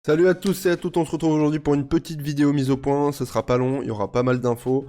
Salut à tous et à toutes, on se retrouve aujourd'hui pour une petite vidéo mise au point, ce sera pas long, il y aura pas mal d'infos.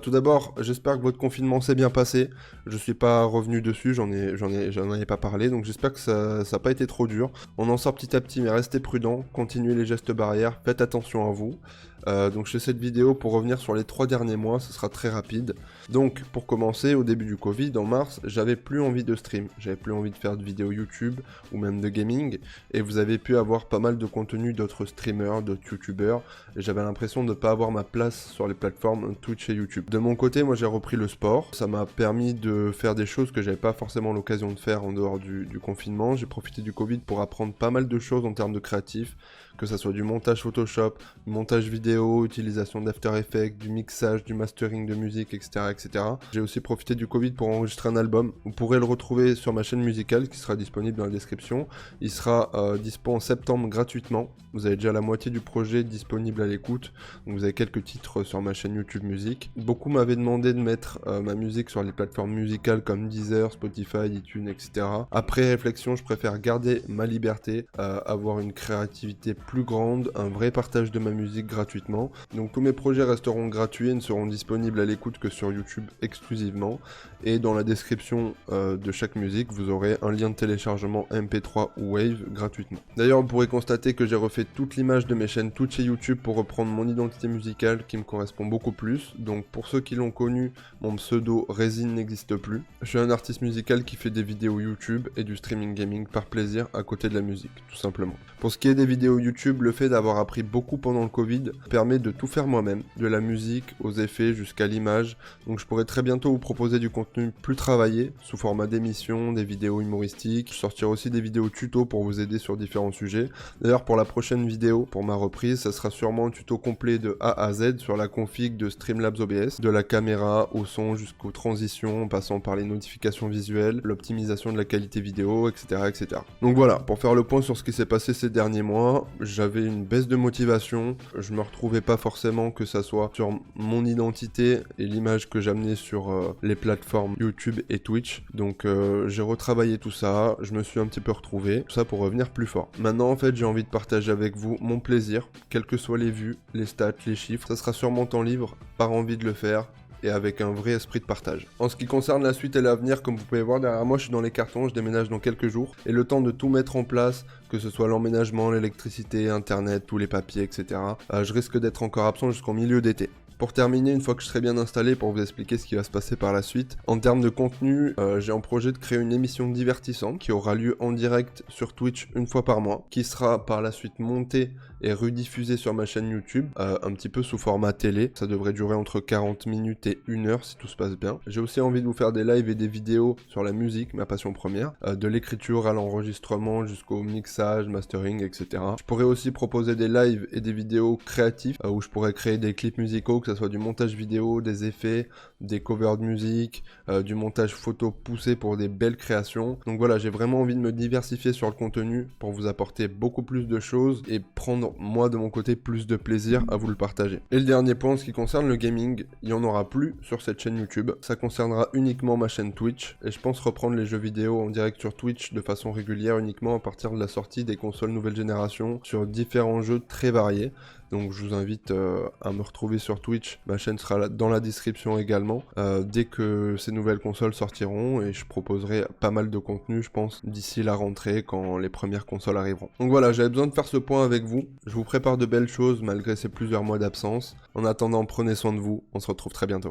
Tout d'abord, j'espère que votre confinement s'est bien passé. Je suis pas revenu dessus, j'en ai pas parlé, donc j'espère que ça a pas été trop dur. On en sort petit à petit, mais restez prudents, continuez les gestes barrières, faites attention à vous. Donc je fais cette vidéo pour revenir sur les 3 derniers mois, ce sera très rapide. Donc pour commencer, au début du Covid, en mars, j'avais plus envie de stream, j'avais plus envie de faire de vidéos YouTube ou même de gaming, et vous avez pu avoir pas mal de contenu d'autres streamers, d'autres youtubeurs, et j'avais l'impression de ne pas avoir ma place sur les plateformes Twitch et YouTube. De mon côté, moi j'ai repris le sport, ça m'a permis de faire des choses que j'avais pas forcément l'occasion de faire en dehors du confinement. J'ai profité du Covid pour apprendre pas mal de choses en termes de créatif, que ça soit du montage Photoshop, du montage vidéo, utilisation d'After Effects, du mixage, du mastering de musique, etc. etc. J'ai aussi profité du Covid pour enregistrer un album. Vous pourrez le retrouver sur ma chaîne musicale qui sera disponible dans la description. Il sera dispo en septembre gratuitement. Vous avez déjà la moitié du projet disponible à l'écoute. Donc vous avez quelques titres sur ma chaîne YouTube Musique. Beaucoup m'avaient demandé de mettre ma musique sur les plateformes musicales comme Deezer, Spotify, iTunes, etc. Après réflexion, je préfère garder ma liberté, avoir une créativité plus grande, un vrai partage de ma musique gratuitement. Donc tous mes projets resteront gratuits et ne seront disponibles à l'écoute que sur YouTube exclusivement. Et dans la description de chaque musique, vous aurez un lien de téléchargement MP3 ou Wave gratuitement. D'ailleurs, vous pourrez constater que j'ai refait toute l'image de mes chaînes Twitch et YouTube pour reprendre mon identité musicale qui me correspond beaucoup plus. Donc pour ceux qui l'ont connu, mon pseudo Résine n'existe plus. Je suis un artiste musical qui fait des vidéos YouTube et du streaming gaming par plaisir à côté de la musique, tout simplement. Pour ce qui est des vidéos YouTube, le fait d'avoir appris beaucoup pendant le Covid permet de tout faire moi-même, de la musique aux effets jusqu'à l'image. Donc je pourrais très bientôt vous proposer du contenu plus travaillé, sous format d'émissions, des vidéos humoristiques. Je sortirai aussi des vidéos tuto pour vous aider sur différents sujets. D'ailleurs pour la prochaine vidéo, pour ma reprise, ça sera sûrement un tuto complet de A à Z sur la config de Streamlabs OBS, de la caméra au son jusqu'aux transitions, en passant par les notifications visuelles, l'optimisation de la qualité vidéo, etc., etc. Donc voilà, pour faire le point sur ce qui s'est passé ces derniers mois, j'avais une baisse de motivation, je me retrouvais pas forcément que ça soit sur mon identité et l'image que j'amenais sur les plateformes YouTube et Twitch. Donc j'ai retravaillé tout ça, je me suis un petit peu retrouvé, tout ça pour revenir plus fort. Maintenant en fait j'ai envie de partager avec vous mon plaisir, quelles que soient les vues, les stats, les chiffres, ça sera sur mon temps libre, par envie de le faire, et avec un vrai esprit de partage. En ce qui concerne la suite et l'avenir, comme vous pouvez voir derrière moi, je suis dans les cartons, je déménage dans quelques jours, et le temps de tout mettre en place, que ce soit l'emménagement, l'électricité, internet, tous les papiers, etc., je risque d'être encore absent jusqu'au milieu d'été. Pour terminer, une fois que je serai bien installé pour vous expliquer ce qui va se passer par la suite, en termes de contenu, j'ai en projet de créer une émission divertissante qui aura lieu en direct sur Twitch une fois par mois, qui sera par la suite montée et rediffusée sur ma chaîne YouTube, un petit peu sous format télé. Ça devrait durer entre 40 minutes et 1 heure si tout se passe bien. J'ai aussi envie de vous faire des lives et des vidéos sur la musique, ma passion première, de l'écriture à l'enregistrement jusqu'au mixage, mastering, etc. Je pourrais aussi proposer des lives et des vidéos créatifs où je pourrais créer des clips musicaux, que ce soit du montage vidéo, des effets, des covers de musique, du montage photo poussé pour des belles créations. Donc voilà, j'ai vraiment envie de me diversifier sur le contenu pour vous apporter beaucoup plus de choses et prendre moi de mon côté plus de plaisir à vous le partager. Et le dernier point, en ce qui concerne le gaming, il n'y en aura plus sur cette chaîne YouTube. Ça concernera uniquement ma chaîne Twitch et je pense reprendre les jeux vidéo en direct sur Twitch de façon régulière uniquement à partir de la sortie des consoles nouvelle génération sur différents jeux très variés. Donc je vous invite à me retrouver sur Twitch, ma chaîne sera là dans la description également, dès que ces nouvelles consoles sortiront et je proposerai pas mal de contenu je pense d'ici la rentrée quand les premières consoles arriveront. Donc voilà, j'avais besoin de faire ce point avec vous, je vous prépare de belles choses malgré ces plusieurs mois d'absence. En attendant, prenez soin de vous, on se retrouve très bientôt.